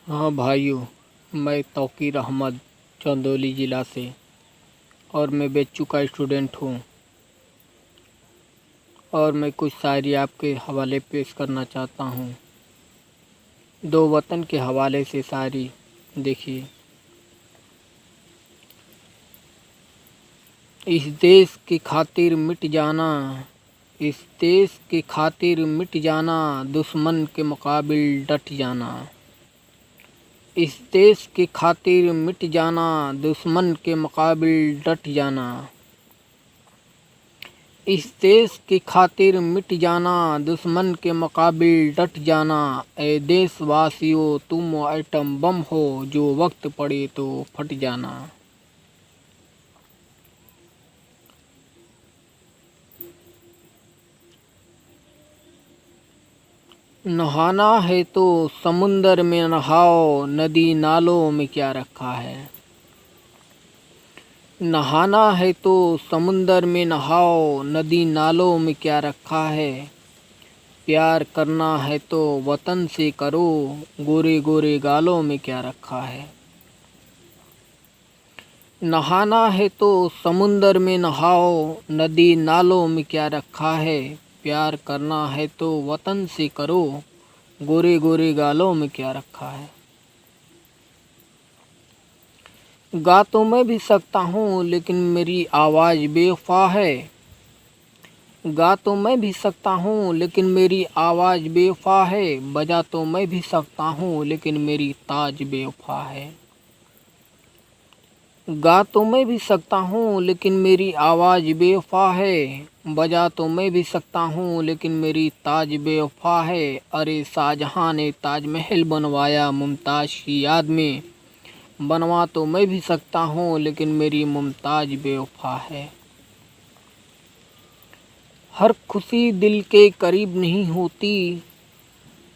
हाँ भाइयों, मैं तौकीर अहमद चंदौली ज़िला से और मैं बेच्चू का स्टूडेंट हूँ और मैं कुछ शायरी आपके हवाले पेश करना चाहता हूँ। दो वतन के हवाले से शायरी देखिए। इस देश की खातिर मिट जाना, इस देश की खातिर मिट जाना, दुश्मन के मुकाबिल डट जाना। इस देश की खातिर मिट जाना, दुश्मन के मुकाबिल डट जाना। इस देश की खातिर मिट जाना, दुश्मन के मुकाबिल डट जाना। ए देशवासियों, तुम एटम बम हो, जो वक्त पड़े तो फट जाना। नहाना है तो समुंदर में नहाओ, नदी नालों में क्या रखा है। नहाना है तो समुंदर में नहाओ, नदी नालों में क्या रखा है। प्यार करना है तो वतन से करो, गोरे गोरे गालों में क्या रखा है। नहाना है तो समुंदर में नहाओ, नदी नालों में क्या रखा है। प्यार करना है तो वतन से करो, गोरे गोरे गालों में क्या रखा है। गा तो मैं भी सकता हूँ लेकिन मेरी आवाज़ बेवफा है। गा तो मैं भी सकता हूँ लेकिन मेरी आवाज़ बेवफा है। बजा तो मैं भी सकता हूँ लेकिन मेरी ताज बेवफा है। गा तो मैं भी सकता हूँ लेकिन मेरी आवाज़ बेवफा है। बजा तो मैं भी सकता हूँ लेकिन मेरी ताज बेवफा है। अरे शाहजहाँ ने ताजमहल बनवाया मुमताज़ की याद में। बनवा तो मैं भी सकता हूँ लेकिन मेरी मुमताज़ बेवफा है। हर खुशी दिल के करीब नहीं होती,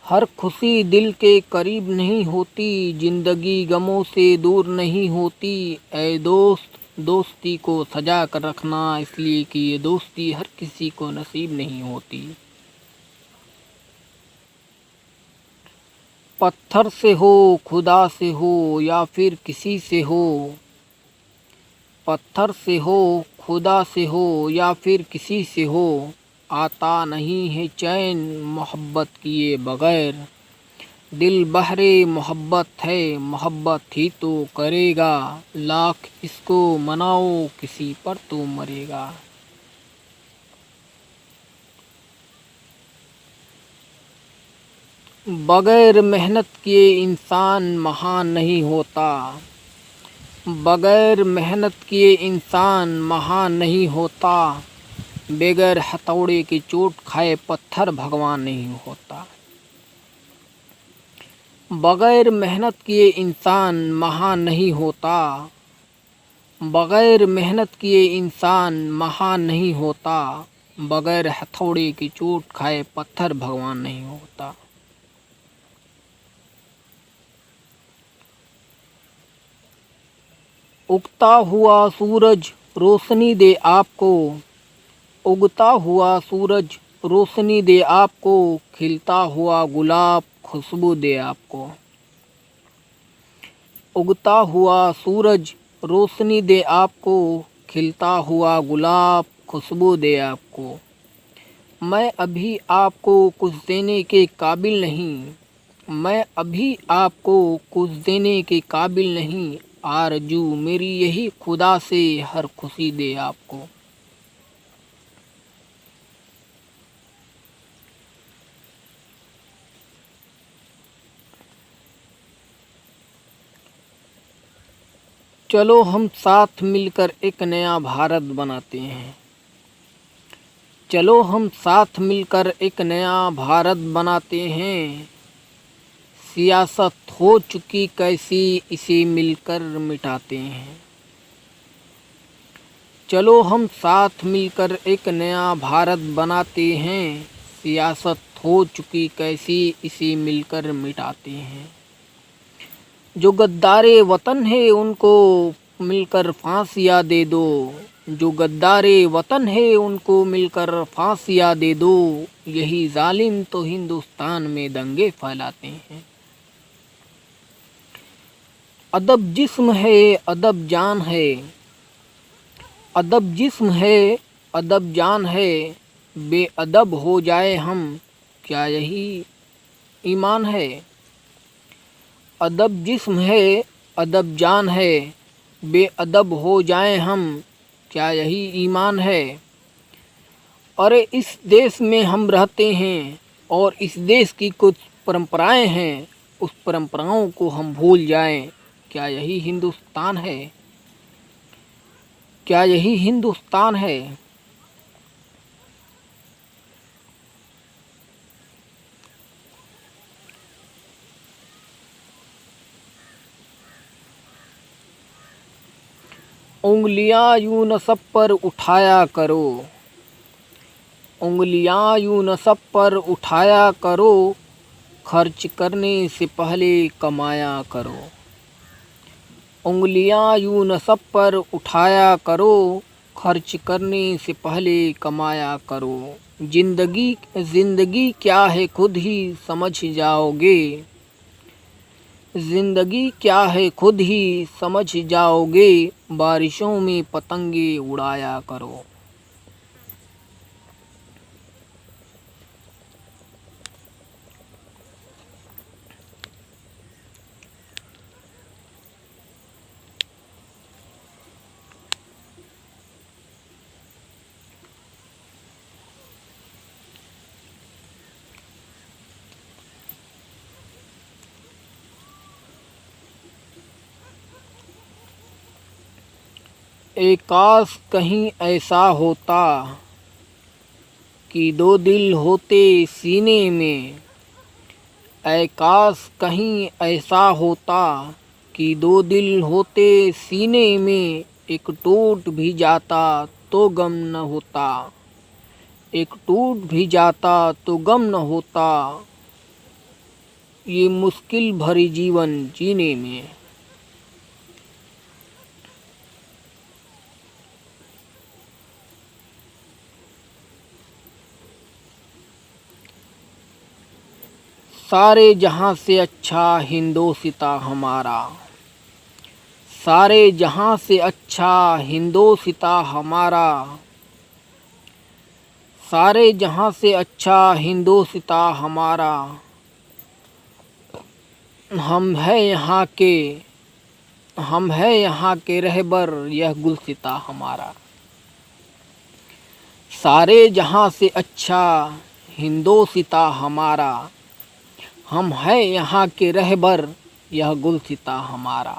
हर खुशी दिल के करीब नहीं होती। ज़िंदगी गमों से दूर नहीं होती। ऐ दोस्त, दोस्ती को सजा कर रखना, इसलिए कि ये दोस्ती हर किसी को नसीब नहीं होती। पत्थर से हो, खुदा से हो या फिर किसी से हो। पत्थर से हो, खुदा से हो या फिर किसी से हो। आता नहीं है चैन मोहब्बत किए बगैर। दिल बहरे मोहब्बत है, मोहब्बत ही तो करेगा। लाख इसको मनाओ, किसी पर तो मरेगा। बगैर मेहनत किए इंसान महान नहीं होता। बगैर मेहनत किए इंसान महान नहीं होता। बगैर हथौड़े की चोट खाए पत्थर भगवान नहीं होता। बगैर मेहनत किए इंसान महान नहीं होता। बगैर मेहनत किए इंसान महान नहीं होता। बगैर हथौड़े की चोट खाए पत्थर भगवान नहीं होता। उगता हुआ सूरज रोशनी दे आपको। उगता हुआ सूरज रोशनी दे आपको। खिलता हुआ गुलाब खुशबू दे आपको। उगता हुआ सूरज रोशनी दे आपको। खिलता हुआ गुलाब खुशबू दे आपको। मैं अभी आपको कुछ देने के काबिल नहीं। मैं अभी आपको कुछ देने के काबिल नहीं। आरजू मेरी यही खुदा से हर खुशी दे आपको। चलो हम साथ मिलकर एक नया भारत बनाते हैं। चलो हम साथ मिलकर एक नया भारत बनाते हैं। सियासत हो चुकी कैसी, इसे मिलकर मिटाते हैं। चलो हम साथ मिलकर एक नया भारत बनाते हैं। सियासत हो चुकी कैसी, इसे मिलकर मिटाते हैं। जो गद्दारे वतन है उनको मिलकर फांसियाँ दे दो। जो गद्दारे वतन है उनको मिलकर फांसियाँ दे दो। यही जालिम तो हिंदुस्तान में दंगे फैलाते हैं। अदब जिस्म है अदब जान है, अदब जिस्म है अदब जान है, बेअदब हो जाए हम क्या यही ईमान है। अदब जिस्म है अदब जान है, बेअदब हो जाए हम क्या यही ईमान है। अरे इस देश में हम रहते हैं और इस देश की कुछ परंपराएं हैं, उस परंपराओं को हम भूल जाएं क्या यही हिंदुस्तान है, क्या यही हिंदुस्तान है। उंगलियां यूं न सब पर उठाया करो, उंगलियां यूं न सब पर उठाया करो, खर्च करने से पहले कमाया करो। उंगलियां यूं न सब पर उठाया करो, खर्च करने से पहले कमाया करो। जिंदगी जिंदगी क्या है खुद ही समझ जाओगे, जिंदगी क्या है खुद ही समझ जाओगे, बारिशों में पतंगे उड़ाया करो। एक काश कहीं ऐसा होता कि दो दिल होते सीने में, ऐ काश कहीं ऐसा होता कि दो दिल होते सीने में, एक टूट भी जाता तो गम न होता, एक टूट भी जाता तो गम न होता, ये मुश्किल भरी जीवन जीने में। सारे जहां से अच्छा हिंदोसिता हमारा, सारे जहां से अच्छा हिंदोसिता हमारा, सारे जहां से अच्छा हिंदोसिता हमारा, हम है यहाँ के, हम है यहाँ के रहबर यह गुलसिता हमारा। सारे जहां से अच्छा हिंदोसिता हमारा, हम है यहाँ के रहबर यह गुलसिता हमारा।